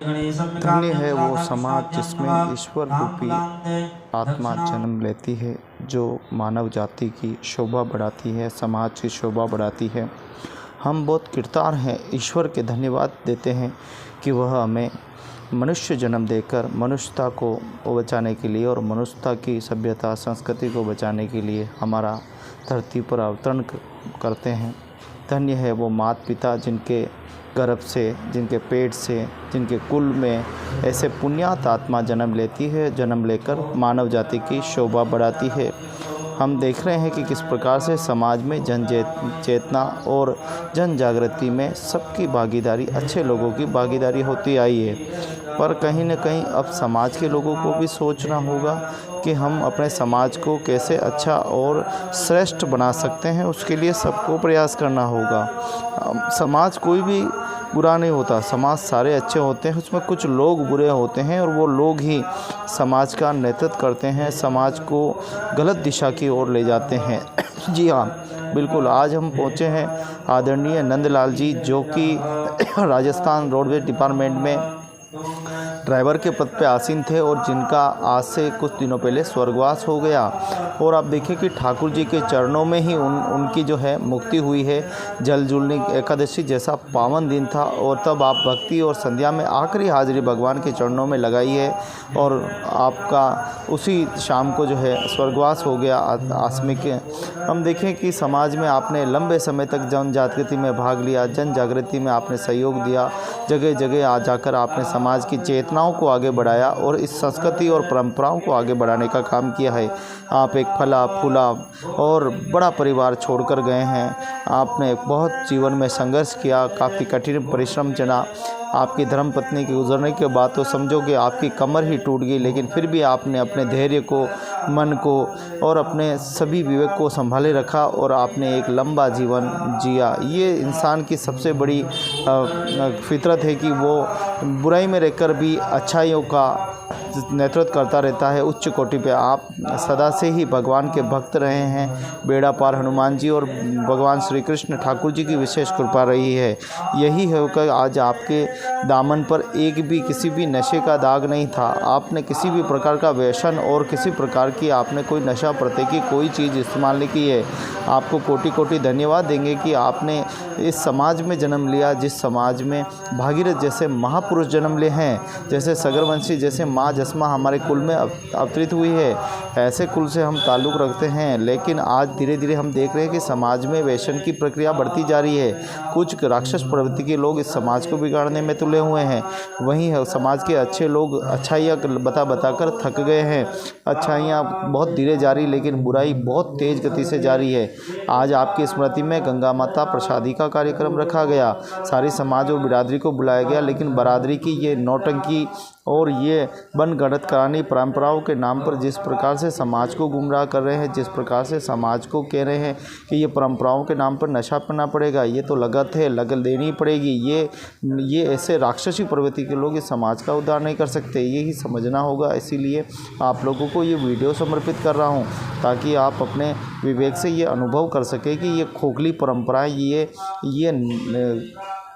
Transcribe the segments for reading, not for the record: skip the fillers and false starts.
धन्य है वो समाज जिसमें ईश्वर रूपी आत्मा जन्म लेती है, जो मानव जाति की शोभा बढ़ाती है, समाज की शोभा बढ़ाती है। हम बहुत कृतार्थ हैं, ईश्वर के धन्यवाद देते हैं कि वह हमें मनुष्य जन्म देकर मनुष्यता को बचाने के लिए और मनुष्यता की सभ्यता संस्कृति को बचाने के लिए हमारा धरती पर अवतरण करते हैं। धन्य है वो माता पिता जिनके गर्भ से, जिनके पेट से, जिनके कुल में ऐसे पुण्यात आत्मा जन्म लेती है, जन्म लेकर मानव जाति की शोभा बढ़ाती है। हम देख रहे हैं कि किस प्रकार से समाज में जन चेतना और जन जागृति में सबकी भागीदारी, अच्छे लोगों की भागीदारी होती आई है। पर कहीं न कहीं अब समाज के लोगों को भी सोचना होगा कि हम अपने समाज को कैसे अच्छा और श्रेष्ठ बना सकते हैं, उसके लिए सबको प्रयास करना होगा। समाज कोई भी बुरा नहीं होता, समाज सारे अच्छे होते हैं, उसमें कुछ लोग बुरे होते हैं और वो लोग ही समाज का नेतृत्व करते हैं, समाज को गलत दिशा की ओर ले जाते हैं। जी हाँ, बिल्कुल। आज हम पहुँचे हैं आदरणीय नंदलाल जी, जो कि राजस्थान रोडवेज डिपार्टमेंट में ड्राइवर के पद पे आसीन थे और जिनका आज से कुछ दिनों पहले स्वर्गवास हो गया। और आप देखिए कि ठाकुर जी के चरणों में ही उनकी जो है मुक्ति हुई है। जल जुलनी एकादशी जैसा पावन दिन था और तब आप भक्ति और संध्या में आखिरी हाजिरी भगवान के चरणों में लगाई है और आपका उसी शाम को जो है स्वर्गवास हो गया आकस्मिक। हम देखें कि समाज में आपने लंबे समय तक जन जागृति में भाग लिया, जन जागृति में आपने सहयोग दिया, जगह जगह आ जाकर आपने समाज की चेतनाओं को आगे बढ़ाया और इस संस्कृति और परंपराओं को आगे बढ़ाने का काम किया है। आप एक फला फूला और बड़ा परिवार छोड़कर गए हैं। आपने बहुत जीवन में संघर्ष किया, काफ़ी कठिन परिश्रम चला। आपकी धर्मपत्नी के गुजरने के बाद तो समझो कि आपकी कमर ही टूट गई, लेकिन फिर भी आपने अपने धैर्य को, मन को और अपने सभी विवेक को संभाले रखा और आपने एक लंबा जीवन जिया। ये इंसान की सबसे बड़ी फितरत है कि वो बुराई में रहकर भी अच्छाइयों का नेतृत्व करता रहता है। उच्च कोटि पे आप सदा से ही भगवान के भक्त रहे हैं। बेड़ा पार हनुमान जी और भगवान श्री कृष्ण ठाकुर जी की विशेष कृपा रही है। यही है कि आज आपके दामन पर एक भी किसी भी नशे का दाग नहीं था। आपने किसी भी प्रकार का व्यसन और किसी प्रकार की आपने कोई नशा प्रति की कोई चीज़ इस्तेमाल नहीं की है। आपको कोटि कोटि धन्यवाद देंगे कि आपने इस समाज में जन्म लिया, जिस समाज में भागीरथ जैसे महापुरुष जन्म लिए हैं, जैसे सगरवंशी जैसे माँ जसमा हमारे कुल में अवतरित हुई है। ऐसे कुल से हम ताल्लुक़ रखते हैं, लेकिन आज धीरे धीरे हम देख रहे हैं कि समाज में व्यसन की प्रक्रिया बढ़ती जा रही है। कुछ राक्षस प्रवृत्ति के लोग इस समाज को बिगाड़ने में तुले हुए हैं। वहीं समाज के अच्छे लोग अच्छाइयाँ बता कर थक गए हैं। अच्छाइयाँ बहुत धीरे जारी, लेकिन बुराई बहुत तेज़ गति से जारी है। आज आपकी स्मृति में गंगा माता प्रसादी का कार्यक्रम रखा गया, सारी समाज और बिरादरी को बुलाया गया, लेकिन बरादरी की ये नौटंकी और ये बनगढ़ंत करानी परंपराओं के नाम पर जिस प्रकार से समाज को गुमराह कर रहे हैं, जिस प्रकार से समाज को कह रहे हैं कि ये परंपराओं के नाम पर नशा करना पड़ेगा, ये तो लगत है, लगन देनी पड़ेगी, ये ऐसे राक्षसी प्रवृत्ति के लोग इस समाज का उद्धार नहीं कर सकते। यही समझना होगा। इसीलिए आप लोगों को ये वीडियो समर्पित कर रहा हूँ ताकि आप अपने विवेक से ये अनुभव कर सकें कि ये खोखली परंपराएं, ये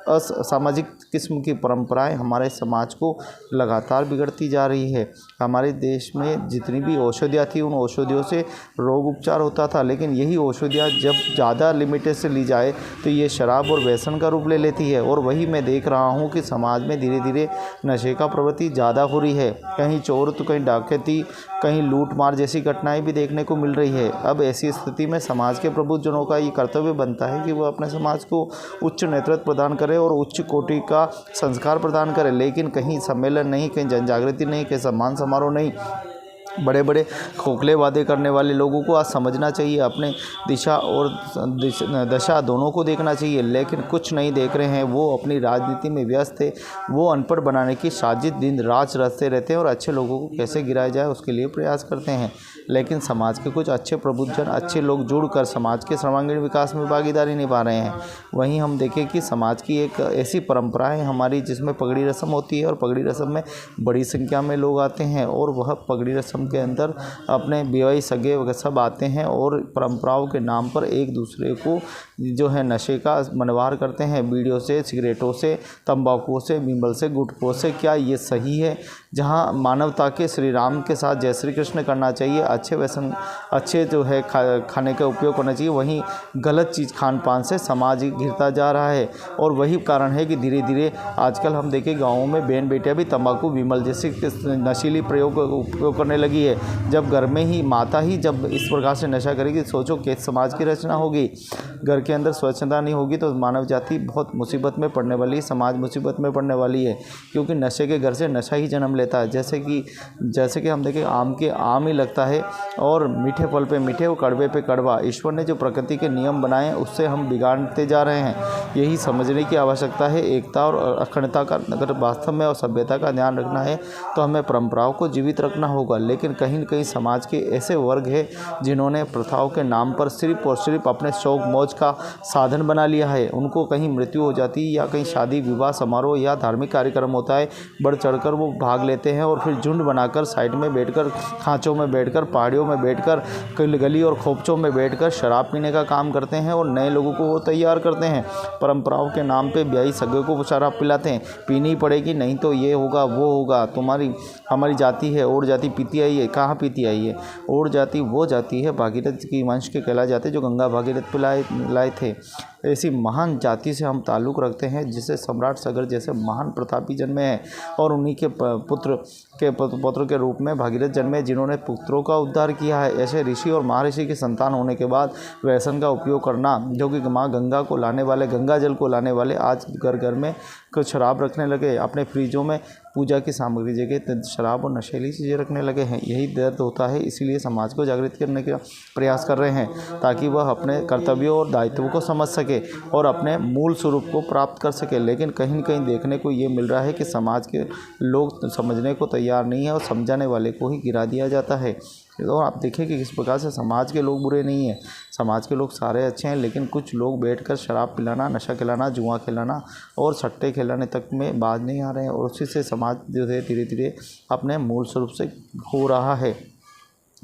असामाजिक किस्म की परंपराएं हमारे समाज को लगातार बिगड़ती जा रही है। हमारे देश में जितनी भी औषधियाँ थी, उन औषधियों से रोग उपचार होता था, लेकिन यही औषधियाँ जब ज़्यादा लिमिटेड से ली जाए तो ये शराब और व्यसन का रूप ले लेती है। और वही मैं देख रहा हूँ कि समाज में धीरे धीरे नशे का प्रवृत्ति ज़्यादा हो रही है। कहीं चोर तो कहीं डकैती, कहीं लूट मार जैसी घटनाएं भी देखने को मिल रही है। अब ऐसी स्थिति में समाज के प्रबुद्धजनों का ये कर्तव्य बनता है कि वो अपने समाज को उच्च नेतृत्व प्रदान करें और उच्च कोटि का संस्कार प्रदान करें। लेकिन कहीं सम्मेलन नहीं, कहीं जन जागृति नहीं, कहीं सम्मान समारोह नहीं। बड़े बड़े खोखले वादे करने वाले लोगों को आज समझना चाहिए, अपने दिशा और दशा दोनों को देखना चाहिए, लेकिन कुछ नहीं देख रहे हैं। वो अपनी राजनीति में व्यस्त है, वो अनपढ़ बनाने की साजिश दिन रात रचते रहते हैं और अच्छे लोगों को कैसे गिराया जाए उसके लिए प्रयास करते हैं। लेकिन समाज के कुछ अच्छे प्रबुद्धजन, अच्छे लोग जुड़कर समाज के सर्वांगीण विकास में भागीदारी निभा रहे हैं। वहीं हम देखें कि समाज की एक ऐसी परंपरा है हमारी जिसमें पगड़ी रस्म होती है और पगड़ी रस्म में बड़ी संख्या में लोग आते हैं और वह पगड़ी रस्म आश्रम के अंदर अपने बेवाई सगे वगैरह सब आते हैं और परंपराओं के नाम पर एक दूसरे को जो है नशे का मनवार करते हैं, बीड़ियों से, सिगरेटों से, तंबाकू से, बिम्बल से, गुटखों से। क्या ये सही है? जहाँ मानवता के श्री राम के साथ जय श्री कृष्ण करना चाहिए, अच्छे व्यसन, अच्छे जो है खाने का उपयोग करना चाहिए, वहीं गलत चीज़ खान पान से समाज घिरता जा रहा है। और वही कारण है कि धीरे धीरे आजकल हम देखें गाँवों में बहन बेटियाँ भी तंबाकू, बिमल जैसे नशीली उपयोग करने लगी है। जब घर में ही माता ही जब इस प्रकार से नशा करेगी, सोचो कि समाज की रचना होगी। घर के अंदर स्वच्छता नहीं होगी तो मानव जाति बहुत मुसीबत में पड़ने वाली है, समाज मुसीबत में पड़ने वाली है, क्योंकि नशे के घर से नशा ही जन्म लेता है। जैसे कि हम देखें आम के आम ही लगता है और मीठे फल पे मीठे और कड़वे पे कड़वा। ईश्वर ने जो प्रकृति के नियम बनाए हैं उससे हम बिगाड़ते जा रहे हैं। यही समझने की आवश्यकता है। एकता और अखंडता का अगर वास्तव में और सभ्यता का ध्यान रखना है तो हमें परंपराओं को जीवित रखना होगा। लेकिन कहीं न कहीं समाज के ऐसे वर्ग है जिन्होंने प्रथाओं के नाम पर सिर्फ और सिर्फ अपने शौक मौज का साधन बना लिया है। उनको कहीं मृत्यु हो जाती है या कहीं शादी विवाह समारोह या धार्मिक कार्यक्रम होता है, बढ़ चढ़कर वो भाग लेते हैं और फिर झुंड बनाकर साइड में बैठकर, खांचों में बैठकर, पहाड़ियों में बैठकर, गली और खोपचों में बैठकर शराब पीने का काम करते हैं और नए लोगों को वो तैयार करते हैं। परंपराओं के नाम पे ब्याही सगे को शराब पिलाते हैं, पीनी ही पड़ेगी नहीं तो ये होगा वो होगा, हमारी जाति है और जाति पीती आई है। कहाँ पीती आई है? और जाति वो जाति है भागीरथ की वंश के कहला जाते जो गंगा भागीरथ पिलाए थे। ऐसी महान जाति से हम ताल्लुक़ रखते हैं जिसे सम्राट सगर जैसे महान प्रतापी जन्मे हैं और उन्हीं के पुत्र के रूप में भागीरथ जन्मे जिन्होंने पुत्रों का उद्धार किया है। ऐसे ऋषि और महर्षि की संतान होने के बाद व्यसन का उपयोग करना, जो कि माँ गंगा को लाने वाले, गंगा जल को लाने वाले आज घर घर में कुछ शराब रखने लगे, अपने फ्रिजों में पूजा की सामग्री जगह शराब और नशीली चीज़ें रखने लगे हैं। यही दर्द होता है, इसीलिए समाज को जागृत करने का प्रयास कर रहे हैं ताकि वह अपने कर्तव्यों और दायित्वों को समझ सके और अपने मूल स्वरूप को प्राप्त कर सके। लेकिन कहीं न कहीं देखने को ये मिल रहा है कि समाज के लोग समझने को तैयार नहीं है और समझाने वाले को ही गिरा दिया जाता है। और आप देखें कि किस प्रकार से समाज के लोग बुरे नहीं हैं, समाज के लोग सारे अच्छे हैं, लेकिन कुछ लोग बैठकर शराब पिलाना, नशा खिलाना, जुआ खिलाना और सट्टे खिलाने तक में बाज नहीं आ रहे हैं और उसी से समाज जो है धीरे धीरे अपने मूल स्वरूप से खो रहा है।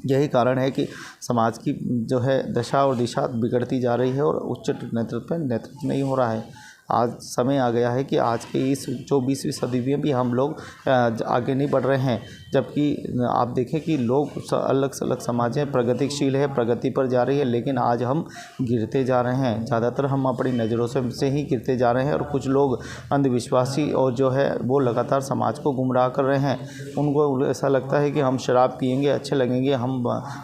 यही कारण है कि समाज की जो है दशा और दिशा बिगड़ती जा रही है और उच्च नेतृत्व नहीं हो रहा है। आज समय आ गया है कि आज के इस 24वीं सदी में भी हम लोग आगे नहीं बढ़ रहे हैं, जबकि आप देखें कि लोग अलग अलग समाज हैं, प्रगतिशील है, प्रगति पर जा रही है, लेकिन आज हम गिरते जा रहे हैं। ज़्यादातर हम अपनी नज़रों से ही गिरते जा रहे हैं और कुछ लोग अंधविश्वासी और जो है वो लगातार समाज को गुमराह कर रहे हैं। उनको ऐसा लगता है कि हम शराब पिएंगे अच्छे लगेंगे, हम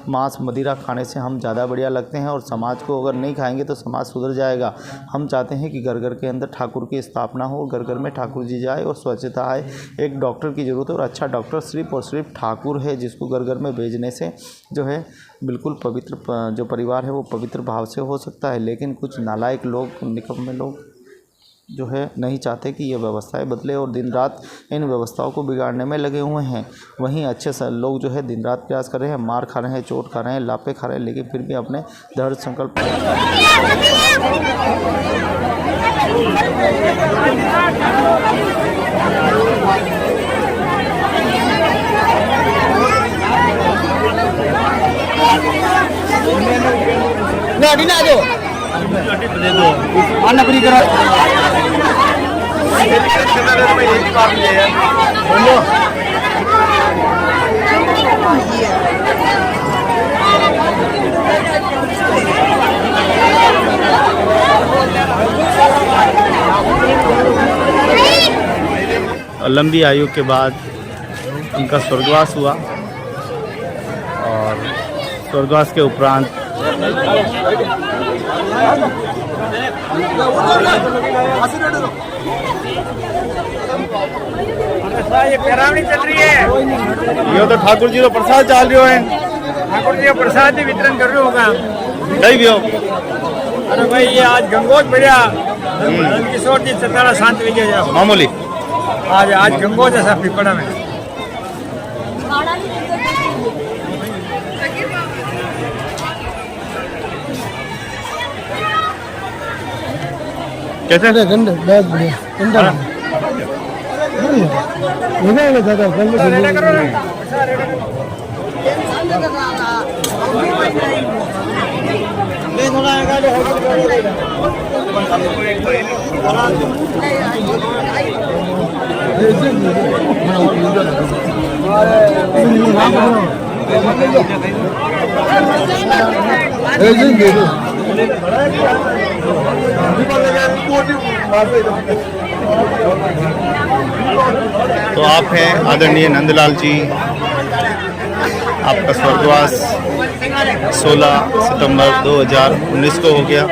मांस मदिरा खाने से हम ज़्यादा बढ़िया लगते हैं और समाज को अगर नहीं खाएंगे तो समाज सुधर जाएगा। हम चाहते हैं कि घर घर के अंदर ठाकुर की स्थापना हो, घर घर में ठाकुर जी जाए और स्वच्छता आए। एक डॉक्टर की ज़रूरत है और अच्छा डॉक्टर सिर्फ और सिर्फ ठाकुर है, जिसको घर घर में भेजने से जो है बिल्कुल पवित्र जो परिवार है वो पवित्र भाव से हो सकता है। लेकिन कुछ नालायक लोग, निकम्मे लोग जो है नहीं चाहते कि ये व्यवस्थाएं बदले और दिन रात इन व्यवस्थाओं को बिगाड़ने में लगे हुए हैं। वहीं अच्छे से लोग जो है दिन रात प्रयास कर रहे हैं, मार खा रहे हैं, चोट खा रहे हैं, लापे खा रहे हैं, लेकिन फिर भी अपने दृढ़ संकल्प दे दो अन्ना फ्री करो लंबी आयु के बाद उनका स्वर्गवास हुआ और स्वर्गवास के उपरांत ये पैरावनी चल रही है। ये तो ठाकुर जी को प्रसाद चाल रहे हैं, ठाकुर जी को प्रसाद ही वितरण कर रहे होगा। नहीं भी हो। अरे भाई ये आज गंगोज बढ़िया किशोर जी सतारा शांत विजय मामूली आज गंगोज ऐसा पिपड़ा में कैसे गंदा बहुत बढ़िया गंदा तो आप हैं आदरणीय नंदलाल जी, आपका स्वर्गवास 16 सितंबर 2019 को हो गया।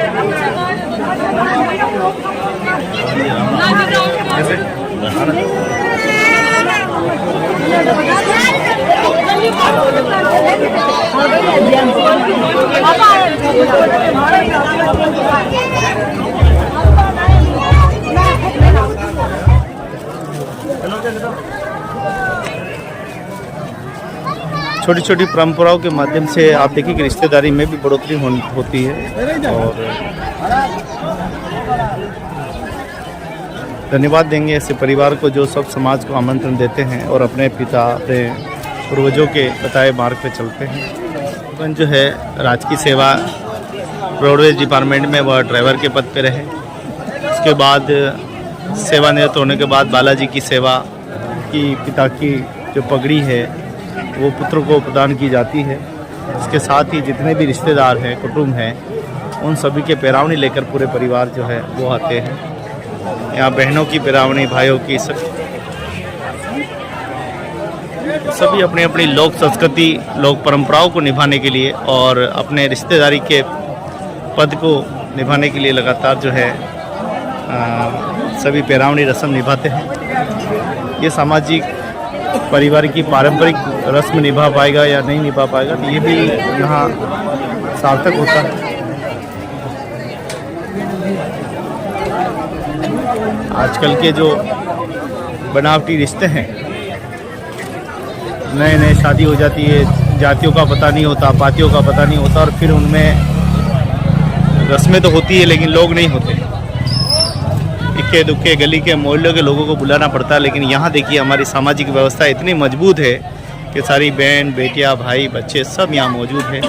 छोटी छोटी परंपराओं के माध्यम से आप देखिए कि रिश्तेदारी में भी बढ़ोतरी होती है। और धन्यवाद देंगे ऐसे परिवार को जो सब समाज को आमंत्रण देते हैं और अपने पिता अपने पूर्वजों के बताए मार्ग पे चलते हैं। जो है राजकीय सेवा रोडवेज डिपार्टमेंट में वह ड्राइवर के पद पे रहे। उसके बाद सेवानिवृत्त होने के बाद बालाजी की सेवा की पिता की जो पगड़ी है वो पुत्र को प्रदान की जाती है। इसके साथ ही जितने भी रिश्तेदार हैं, कुटुंब हैं, उन सभी के पैरावनी लेकर पूरे परिवार जो है वो आते हैं। यहाँ बहनों की पैरावनी, भाइयों की, सभी अपनी अपनी लोक संस्कृति, लोक परंपराओं को निभाने के लिए और अपने रिश्तेदारी के पद को निभाने के लिए लगातार जो है सभी पैरावनी रस्म निभाते हैं। ये सामाजिक परिवार की पारंपरिक रस्म निभा पाएगा या नहीं निभा पाएगा, तो ये भी यहाँ सार्थक होता है। आजकल के जो बनावटी रिश्ते हैं, नए नए शादी हो जाती है, जातियों का पता नहीं होता, पातियों का पता नहीं होता, और फिर उनमें रस्में तो होती है लेकिन लोग नहीं होते। इक्के दुक्के गली के मोहल्लों के लोगों को बुलाना पड़ता है। लेकिन यहाँ देखिए हमारी सामाजिक व्यवस्था इतनी मजबूत है कि सारी बहन, बेटियाँ, भाई, बच्चे सब यहाँ मौजूद हैं।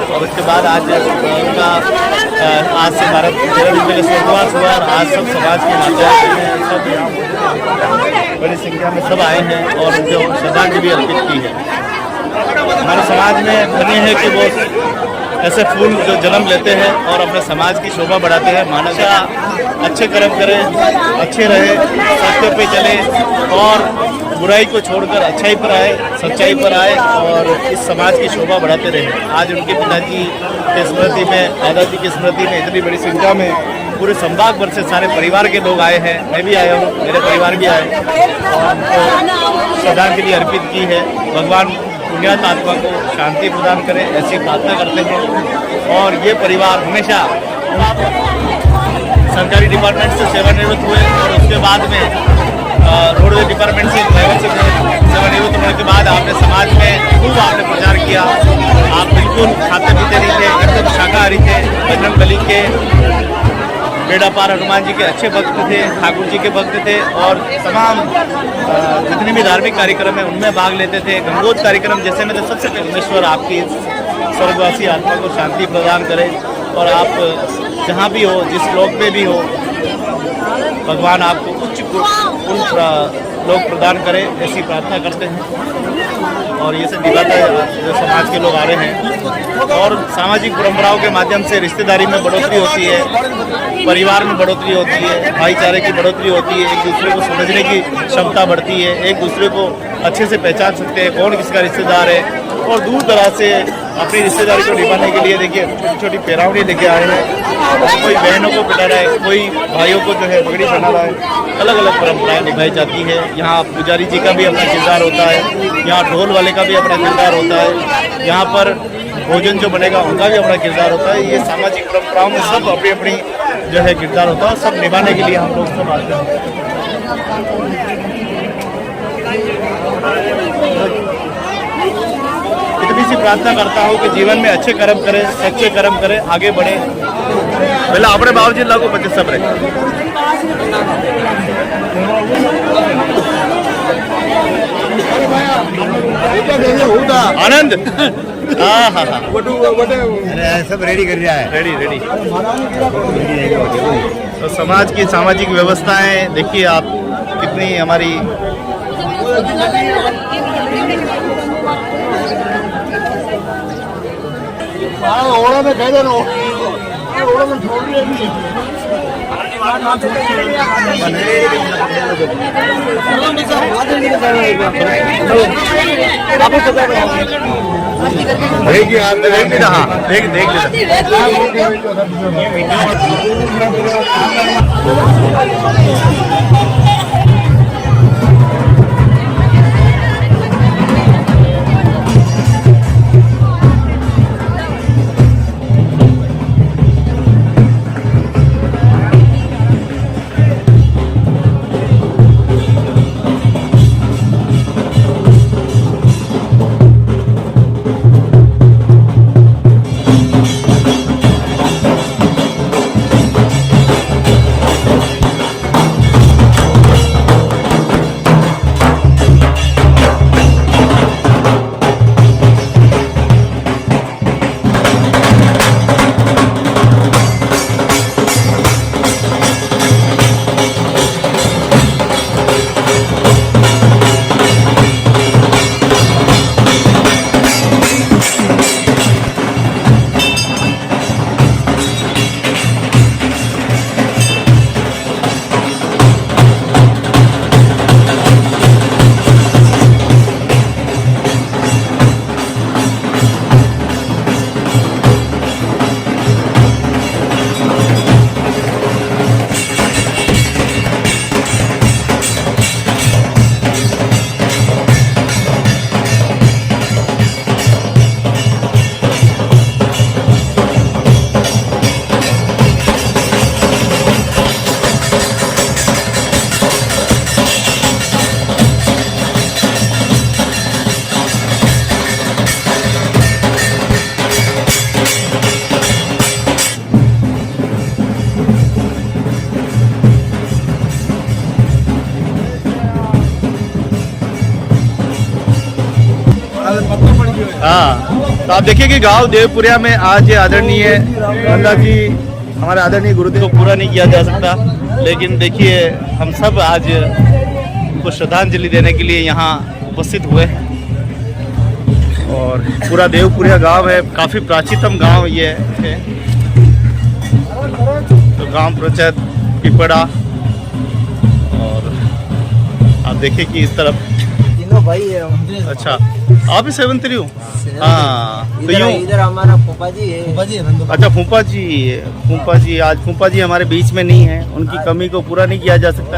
और उसके बाद आज उनका आज से 13 दिन पहले स्वर्गवास हुआ और आज सब समाज के नाते सब बड़ी संख्या में सब आए हैं और उनको श्रद्धांजलि अर्पित की है। हमारे समाज में बने हैं कि वो ऐसे फूल जो जन्म लेते हैं और अपने समाज की शोभा बढ़ाते हैं। मानवता अच्छे कर्म करे, अच्छे रहे, सत्य पे चले और बुराई को छोड़कर अच्छाई पर आए, सच्चाई पर आए और इस समाज की शोभा बढ़ाते रहे। आज उनके पिताजी की स्मृति में, दादाजी की स्मृति में इतनी बड़ी संख्या में पूरे संभाग भर से सारे परिवार के लोग आए हैं। मैं भी आया हूँ, मेरे परिवार भी आए और उनको श्रद्धांजलि अर्पित की है। भगवान पुण्यात्मा आत्मा को शांति प्रदान करे, ऐसी प्रार्थना करते हैं। और ये परिवार हमेशा सरकारी डिपार्टमेंट से सेवानिवृत्त हुए और उसके बाद में रोडवेज डिपार्टमेंट से ड्राइवर से सेवानिवृत्त होने के बाद आपने समाज में खूब आपने प्रचार किया। आप बिल्कुल खाते पीते नहीं थे, एकदम शाकाहारी थे, बजरंग बली के, बेड़ा पार हनुमान जी के अच्छे भक्त थे, ठाकुर जी के भक्त थे और तमाम जितने भी धार्मिक कार्यक्रम हैं उनमें भाग लेते थे। गंगोत कार्यक्रम जैसे में तो सबसे परमेश्वर आपकी स्वर्गवासी आत्मा को शांति प्रदान करे और आप जहाँ भी हो, जिस लोक में भी हो, भगवान आपको उच्च लोक प्रदान करे, ऐसी प्रार्थना करते हैं। और ये सब दिखाता है जो समाज के लोग आ रहे हैं और सामाजिक परंपराओं के माध्यम से रिश्तेदारी में बढ़ोतरी होती है, परिवार में बढ़ोतरी होती है, भाईचारे की बढ़ोतरी होती है, एक दूसरे को समझने की क्षमता बढ़ती है, एक दूसरे को अच्छे से पहचान सकते हैं कौन किसका रिश्तेदार है। और दूर दराज से अपनी रिश्तेदारी को निभाने के लिए देखिए छोटी छोटी पैरावनी लेके आए हैं। कोई बहनों को पिटा रहा है, कोई भाइयों को जो है पगड़ी पहना रहा है। अलग अलग परंपराएं निभाई जाती है। यहाँ पुजारी जी का भी अपना किरदार होता है, यहाँ ढोल वाले का भी अपना किरदार होता है। यहाँ पर भोजन जो बनेगा उनका भी अपना किरदार होता है। ये सामाजिक परंपराओं में सब अपनी अपनी जो है किरदार होता है, सब निभाने के लिए हम लोग सब आते हैं। इतनी सी प्रार्थना करता हूँ कि जीवन में अच्छे कर्म करें, सच्चे कर्म करें, आगे बढ़े। पहले अपने बाबूजी लागू बच्चे सब रहे। आनंद हाँ हाँ हाँ सब रेडी कर रहा है। Ready ready. तो समाज की सामाजिक व्यवस्थाएं देखिए आप कितनी हमारी ओड़ा में कह देना ओड़ा में छोड़ दिया देख रहा देख हाँ। तो आप देखिए कि गांव देवपुरिया में आज आदरणीय नंदा जी हमारे आदरणीय गुरुदेव को पूरा नहीं किया जा सकता, लेकिन देखिए हम सब आज उनको श्रद्धांजलि देने के लिए यहाँ उपस्थित हुए और पूरा देवपुरिया गांव है, काफ़ी प्राचीनतम गांव ये है। तो गांव प्रचत पिपड़ा और आप देखिए कि इस तरफ भाई अच्छा आप ही 73 हो। हाँ तो यूँ इधर हमारा फूफा जी है। अच्छा फूफा जी आज फूफा जी हमारे बीच में नहीं है, उनकी कमी को पूरा नहीं किया जा सकता।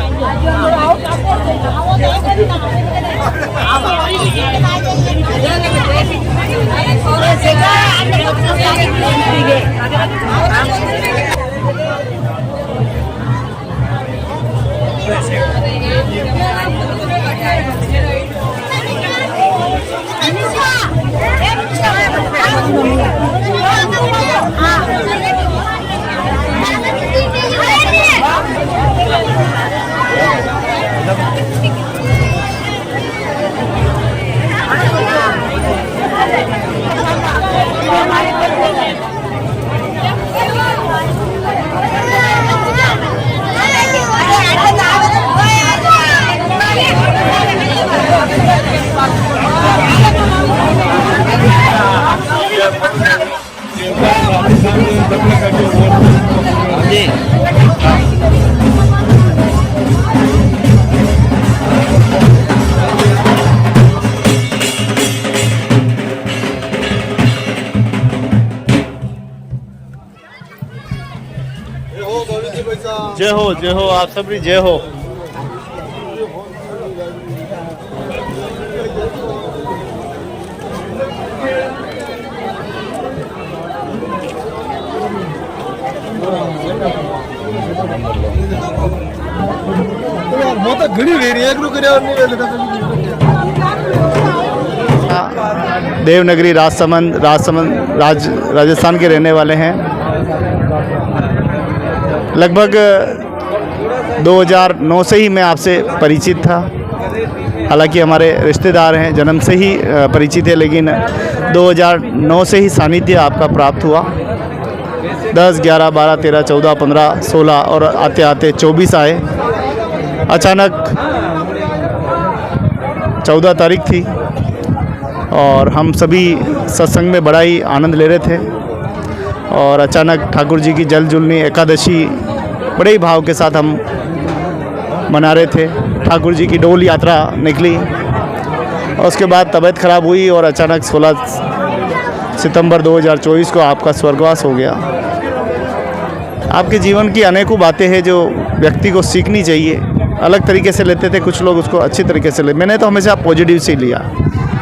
जय हो आप सबरी जय हो। देवनगरी राजसमंद राजस्थान के रहने वाले हैं। लगभग 2009 से ही मैं आपसे परिचित था। हालांकि हमारे रिश्तेदार हैं, जन्म से ही परिचित है, लेकिन 2009 से ही सानिध्य आपका प्राप्त हुआ। 10, 11, 12, 13, 14, 15, 16 और आते आते 24 आए। अचानक 14 तारीख थी और हम सभी सत्संग में बड़ा ही आनंद ले रहे थे और अचानक ठाकुर जी की जल जुलनी एकादशी बड़े ही भाव के साथ हम मना रहे थे। ठाकुर जी की डोल यात्रा निकली और उसके बाद तबीयत ख़राब हुई और अचानक 16 सितंबर 2024 को आपका स्वर्गवास हो गया। आपके जीवन की अनेकों बातें हैं जो व्यक्ति को सीखनी चाहिए। अलग तरीके से लेते थे कुछ लोग, उसको अच्छी तरीके से ले। मैंने तो हमेशा पॉजिटिव से लिया,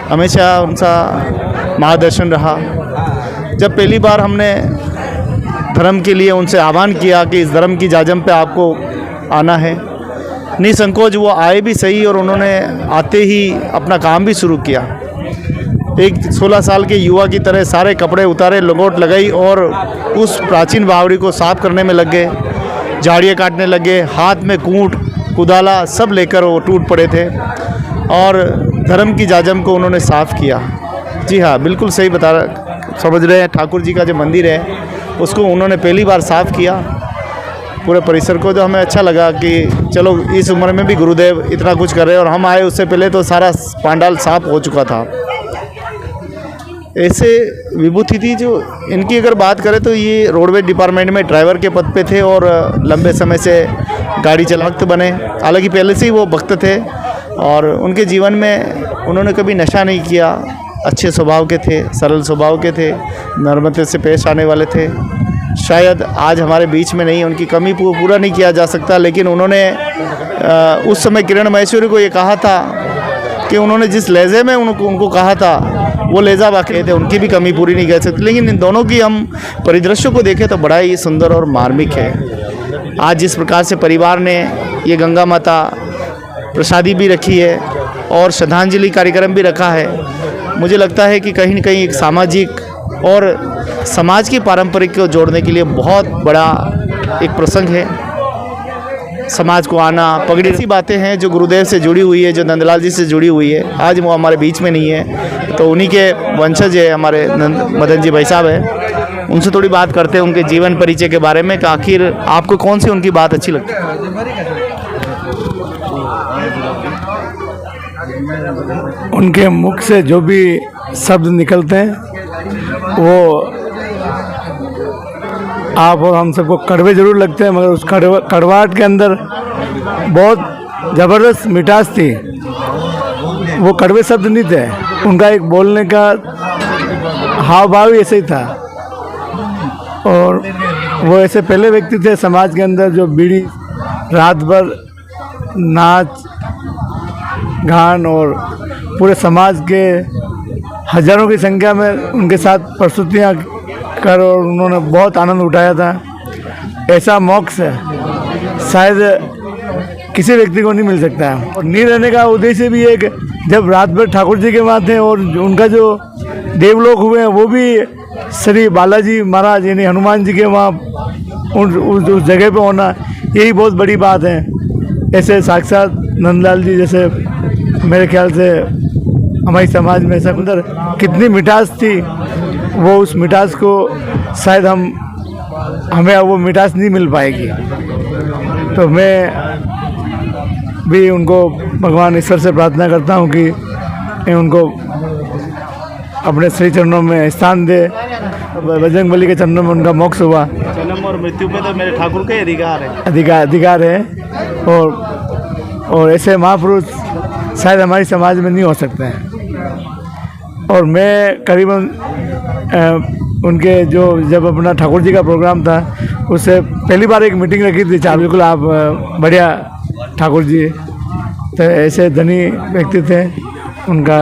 हमेशा उनका मार्गदर्शन रहा। जब पहली बार हमने धर्म के लिए उनसे आह्वान किया कि इस धर्म की जाजम पे आपको आना है, निसंकोच वो आए भी सही और उन्होंने आते ही अपना काम भी शुरू किया। एक 16 साल के युवा की तरह सारे कपड़े उतारे, लंगोट लगाई और उस प्राचीन बावड़ी को साफ करने में लग गए, झाड़ियाँ काटने लगे, हाथ में कूट कुदाला सब लेकर वो टूट पड़े थे और धर्म की जाजम को उन्होंने साफ़ किया। जी हाँ, बिल्कुल सही समझ रहे हैं। ठाकुर जी का जो मंदिर है उसको उन्होंने पहली बार साफ़ किया पूरे परिसर को। तो हमें अच्छा लगा कि चलो इस उम्र में भी गुरुदेव इतना कुछ कर रहे हैं और हम आए उससे पहले तो सारा पांडाल साफ हो चुका था। ऐसे विभूति थी जो इनकी अगर बात करें तो ये रोडवेज डिपार्टमेंट में ड्राइवर के पद पे थे और लंबे समय से गाड़ी भक्त बने। हालांकि पहले से ही वो भक्त थे और उनके जीवन में उन्होंने कभी नशा नहीं किया, अच्छे स्वभाव के थे, सरल स्वभाव के थे, नम्रता से पेश आने वाले थे। शायद आज हमारे बीच में नहीं, उनकी कमी पूरा नहीं किया जा सकता, लेकिन उन्होंने उस समय किरण महेश्वरी को ये कहा था कि उन्होंने जिस लहजे में उनको कहा था वो लहजा बाकी थे, उनकी भी कमी पूरी नहीं कर सकती। लेकिन इन दोनों की हम परिदृश्य को देखें तो बड़ा ही सुंदर और मार्मिक है। आज जिस प्रकार से परिवार ने ये गंगा माता प्रसादी भी रखी है और श्रद्धांजलि कार्यक्रम भी रखा है, मुझे लगता है कि कहीं न कहीं एक सामाजिक और समाज की पारंपरिक को जोड़ने के लिए बहुत बड़ा एक प्रसंग है। समाज को आना, पगड़ी, ऐसी बातें हैं जो गुरुदेव से जुड़ी हुई है, जो नंदलाल जी से जुड़ी हुई है। आज वो हमारे बीच में नहीं है, तो उन्हीं के वंशज है हमारे मदन जी भाई साहब है। उनसे थोड़ी बात करते हैं उनके जीवन परिचय के बारे में कि आखिर आपको कौन सी उनकी बात अच्छी लगती है। उनके मुख से जो भी शब्द निकलते हैं वो आप और हम सबको कड़वे ज़रूर लगते हैं, मगर उस कड़वाहट के अंदर बहुत ज़बरदस्त मिठास थी। वो कड़वे शब्द नहीं थे, उनका एक बोलने का हाव भाव ही ऐसे ही था। और वो ऐसे पहले व्यक्ति थे समाज के अंदर जो बीड़ी रात भर नाच गान और पूरे समाज के हजारों की संख्या में उनके साथ प्रस्तुतियाँ कर और उन्होंने बहुत आनंद उठाया था। ऐसा मोक्ष शायद किसी व्यक्ति को नहीं मिल सकता है। और नहीं रहने का उद्देश्य भी एक, जब रात भर ठाकुर जी के वहाँ थे और उनका जो देवलोक हुए हैं वो भी श्री बालाजी महाराज यानी हनुमान जी के वहाँ उस जगह पे होना, यही बहुत बड़ी बात है। ऐसे साक्षात नंदलाल जी जैसे मेरे ख्याल से हमारी समाज में ऐसा अंदर कितनी मिठास थी, वो उस मिठास को शायद हमें वो मिठास नहीं मिल पाएगी। तो मैं भी उनको भगवान ईश्वर से प्रार्थना करता हूँ कि उनको अपने श्री चरणों में स्थान दे। बजरंग बली के चरणों में उनका मोक्ष हुआ। जन्म और मृत्यु पे तो मेरे ठाकुर का अधिकार है और ऐसे महापुरुष शायद हमारी समाज में नहीं हो सकते हैं। और मैं करीबन उनके जब अपना ठाकुर जी का प्रोग्राम था उससे पहली बार एक मीटिंग रखी थी। बिल्कुल आप बढ़िया ठाकुर जी, तो ऐसे धनी व्यक्ति थे। उनका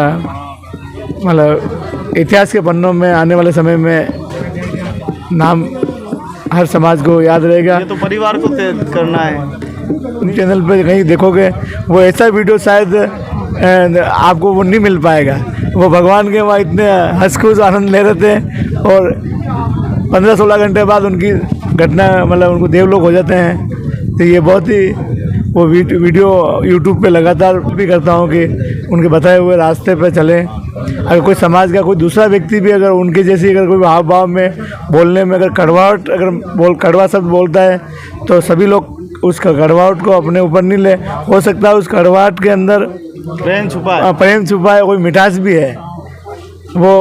मतलब इतिहास के पन्नों में आने वाले समय में नाम हर समाज को याद रहेगा। ये तो परिवार को करना है। चैनल पे कहीं देखोगे वो ऐसा वीडियो शायद आपको वो नहीं मिल पाएगा। वो भगवान के वहाँ इतने हंस खुश आनंद ले रहे थे और 15-16 घंटे बाद उनकी घटना मतलब उनको देवलोक हो जाते हैं। तो ये बहुत ही वो वीडियो यूट्यूब पे लगातार भी करता हूँ कि उनके बताए हुए रास्ते पे चलें। अगर कोई समाज का कोई दूसरा व्यक्ति भी अगर उनके जैसी अगर कोई हाव भाव में बोलने में अगर कड़वा शब्द बोलता है तो सभी लोग उस कड़वाहट को अपने ऊपर नहीं ले। हो सकता है उस कड़वाहट के अंदर प्रेम छुपा है, कोई मिठास भी है वो।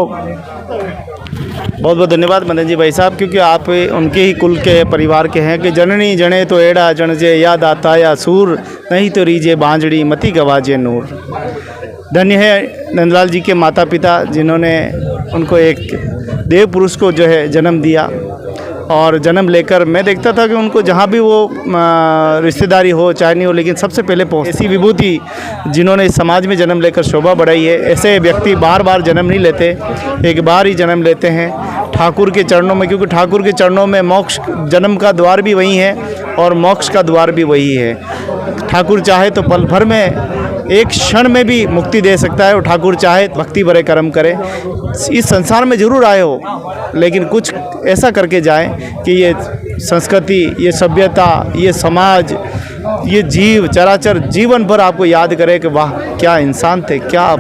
बहुत बहुत धन्यवाद मदन जी भाई साहब, क्योंकि आप उनके ही कुल के परिवार के हैं कि जननी जने तो एड़ा जनजे याद आता या सूर नहीं तो रीजे बांझड़ी मती गवाजे नूर। धन्य है नंदलाल जी के माता पिता जिन्होंने उनको एक देव पुरुष को जो है जन्म दिया। और जन्म लेकर मैं देखता था कि उनको जहाँ भी वो रिश्तेदारी हो चाहे नहीं हो, लेकिन सबसे पहले पहुँच ऐसी विभूति जिन्होंने इस समाज में जन्म लेकर शोभा बढ़ाई है। ऐसे व्यक्ति बार बार जन्म नहीं लेते, एक बार ही जन्म लेते हैं ठाकुर के चरणों में, क्योंकि ठाकुर के चरणों में मोक्ष जन्म का द्वार भी वही है और मोक्ष का द्वार भी वही है। ठाकुर चाहे तो पल भर में एक क्षण में भी मुक्ति दे सकता है और ठाकुर चाहे भक्ति भरे कर्म करे। इस संसार में जरूर आए हो लेकिन कुछ ऐसा करके जाए कि ये संस्कृति, ये सभ्यता, ये समाज, ये जीव चराचर जीवन भर आपको याद करे कि वाह क्या इंसान थे, क्या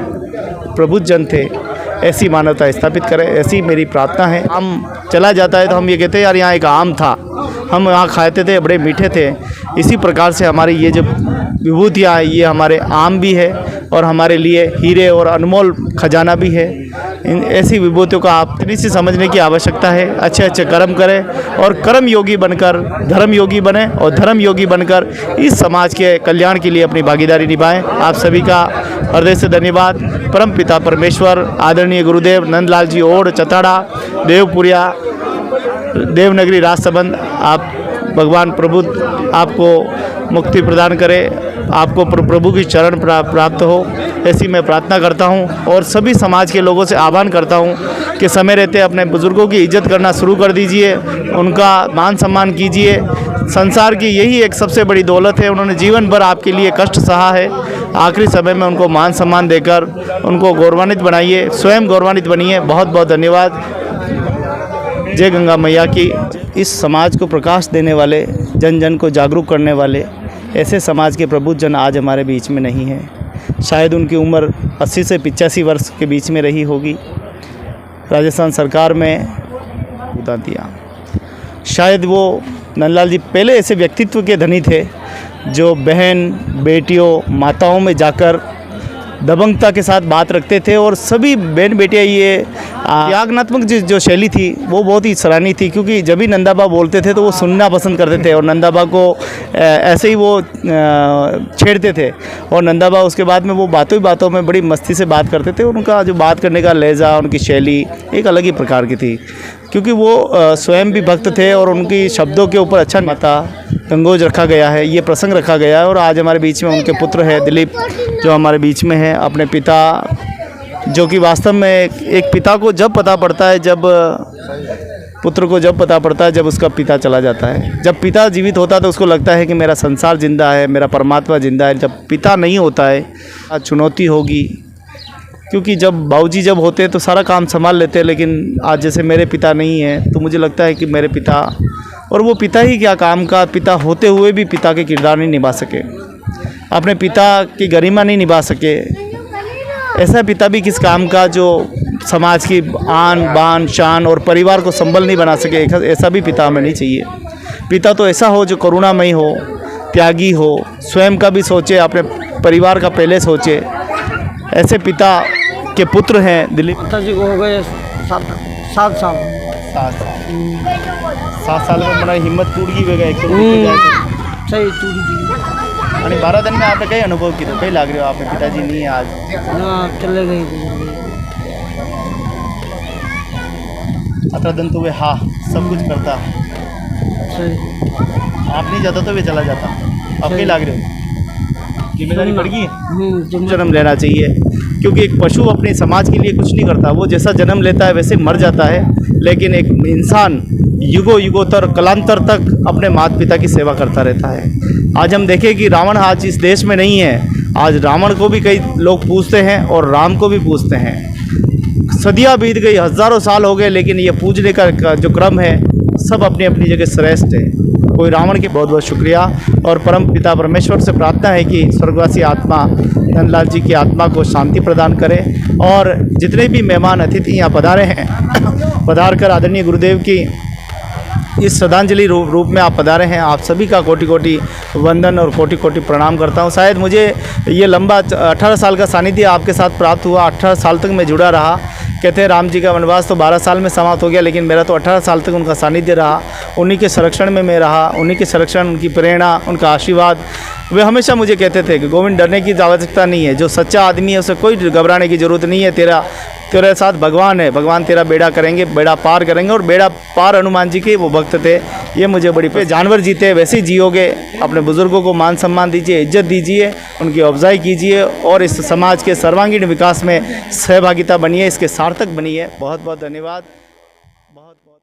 प्रबुद्ध जन थे। ऐसी मानवता स्थापित करें, ऐसी मेरी प्रार्थना है। आम चला जाता है तो हम ये कहते हैं यार यहाँ एक आम था, हम यहाँ खाते थे, बड़े मीठे थे। इसी प्रकार से हमारी ये जो विभूतियाँ ये हमारे आम भी है और हमारे लिए हीरे और अनमोल खजाना भी है। इन ऐसी विभूतियों का आप इतनी सी समझने की आवश्यकता है। अच्छे अच्छे कर्म करें और कर्म योगी बनकर धर्म योगी बने और धर्म योगी बनकर इस समाज के कल्याण के लिए अपनी भागीदारी निभाएं। आप सभी का हृदय से धन्यवाद। परम पिता परमेश्वर आदरणीय गुरुदेव नंदलाल जी ओड चताड़ा देवपुरिया देवनगरी राजसमंद, आप भगवान प्रभु आपको मुक्ति प्रदान करे, आपको प्रभु की चरण प्राप्त हो, ऐसी मैं प्रार्थना करता हूं। और सभी समाज के लोगों से आह्वान करता हूं कि समय रहते अपने बुज़ुर्गों की इज्जत करना शुरू कर दीजिए, उनका मान सम्मान कीजिए। संसार की यही एक सबसे बड़ी दौलत है। उन्होंने जीवन भर आपके लिए कष्ट सहा है, आखिरी समय में उनको मान सम्मान देकर उनको गौरवान्वित बनाइए, स्वयं गौरवान्वित बनिए। बहुत बहुत धन्यवाद। जय गंगा मैया की। इस समाज को प्रकाश देने वाले, जन जन को जागरूक करने वाले ऐसे समाज के प्रबुद्ध जन आज हमारे बीच में नहीं हैं। शायद उनकी उम्र 80 से 85 वर्ष के बीच में रही होगी। राजस्थान सरकार में बता दिया। शायद वो नंदलाल जी पहले ऐसे व्यक्तित्व के धनी थे जो बहन बेटियों माताओं में जाकर दबंगता के साथ बात रखते थे। और सभी बहन बेटियाँ ये त्यागनात्मक जो शैली थी वो बहुत ही सराहनीय थी, क्योंकि जब भी नंदाबा बोलते थे तो वो सुनना पसंद करते थे और नंदाबा को ऐसे ही वो छेड़ते थे। और नंदाबा उसके बाद में वो बातों में बड़ी मस्ती से बात करते थे। उनका जो बात करने का लहजा, उनकी शैली एक अलग ही प्रकार की थी, क्योंकि वो स्वयं भी भक्त थे और उनकी शब्दों के ऊपर अच्छा माता गंगोज रखा गया है, ये प्रसंग रखा गया है। और आज हमारे बीच में उनके पुत्र है दिलीप जो हमारे बीच में है, अपने पिता जो कि वास्तव में एक पिता को जब पता पड़ता है, जब पुत्र को जब पता पड़ता है जब उसका पिता चला जाता है। जब पिता जीवित होता है तो उसको लगता है कि मेरा संसार जिंदा है, मेरा परमात्मा जिंदा है। जब पिता नहीं होता है चुनौती होगी, क्योंकि जब बाबूजी जब होते हैं तो सारा काम संभाल लेते हैं, लेकिन आज जैसे मेरे पिता नहीं है तो मुझे लगता है कि मेरे पिता, और वो पिता ही क्या काम का, पिता होते हुए भी पिता के किरदार नहीं निभा सके, अपने पिता की गरिमा नहीं निभा सके। ऐसा पिता भी किस काम का जो समाज की आन बान शान और परिवार को संबल नहीं बना सके। ऐसा भी पिता हमें नहीं चाहिए। पिता तो ऐसा हो जो करुणामयी हो, त्यागी हो, स्वयं का भी सोचे, अपने परिवार का पहले सोचे। ऐसे पिता के पुत्र हैं दिलीप। जी को हो गए 7 साल। 7 साल में हमारी हिम्मत टूट गई वगैरह सही टूट गई। आणि 12 दिन में आपने कई अनुभव किए, कई लाग रहे हो आपने पिताजी नहीं है आज ना चले गए। 18 दिन तो वे हाँ सब कुछ करता, आप नहीं जाता तो वे चला जाता। अब कई लाग रहे हो, जिम्मेदारी बढ़ गई है। जन्म लेना चाहिए, क्योंकि एक पशु अपने समाज के लिए कुछ नहीं करता, वो जैसा जन्म लेता है वैसे मर जाता है, लेकिन एक इंसान युगों युगोत्तर कलांतर तक अपने माता पिता की सेवा करता रहता है। आज हम देखें कि रावण आज इस देश में नहीं है। आज रावण को भी कई लोग पूजते हैं और राम को भी पूजते हैं। सदियाँ बीत गई, हज़ारों साल हो गए, लेकिन ये पूजने का जो क्रम है सब अपनी अपनी जगह श्रेष्ठ है। कोई रावण की बहुत बहुत शुक्रिया और परम पिता परमेश्वर से प्रार्थना है कि स्वर्गवासी आत्मा नंदलाल जी की आत्मा को शांति प्रदान करे और जितने भी मेहमान अतिथि यहाँ पधारे हैं पधार कर आदरणीय गुरुदेव की इस श्रद्धांजलि रूप में आप पधारे हैं, आप सभी का कोटि कोटि वंदन और कोटि कोटि प्रणाम करता हूँ। शायद मुझे ये लंबा 18 साल का सानिध्य आपके साथ प्राप्त हुआ। 18 साल तक मैं जुड़ा रहा। कहते हैं राम जी का वनवास तो 12 साल में समाप्त हो गया, लेकिन मेरा तो 18 साल तक उनका सानिध्य रहा। उन्हीं के संरक्षण में मैं रहा, उन्हीं के संरक्षण, उनकी प्रेरणा, उनका आशीर्वाद। वे हमेशा मुझे कहते थे कि गोविंद डरने की आवश्यकता नहीं है, जो सच्चा आदमी है उसे कोई घबराने की ज़रूरत नहीं है। तेरे साथ भगवान है, भगवान तेरा बेड़ा करेंगे, बेड़ा पार करेंगे। और बेड़ा पार हनुमान जी के वो भक्त थे। ये मुझे बड़ी पे जानवर जीते वैसे ही जियोगे। अपने बुज़ुर्गों को मान सम्मान दीजिए, इज्जत दीजिए, उनकी अफजाई कीजिए और इस समाज के सर्वांगीण विकास में सहभागिता बनिए, इसके सार्थक बनिए। बहुत बहुत धन्यवाद। बहुत बहुत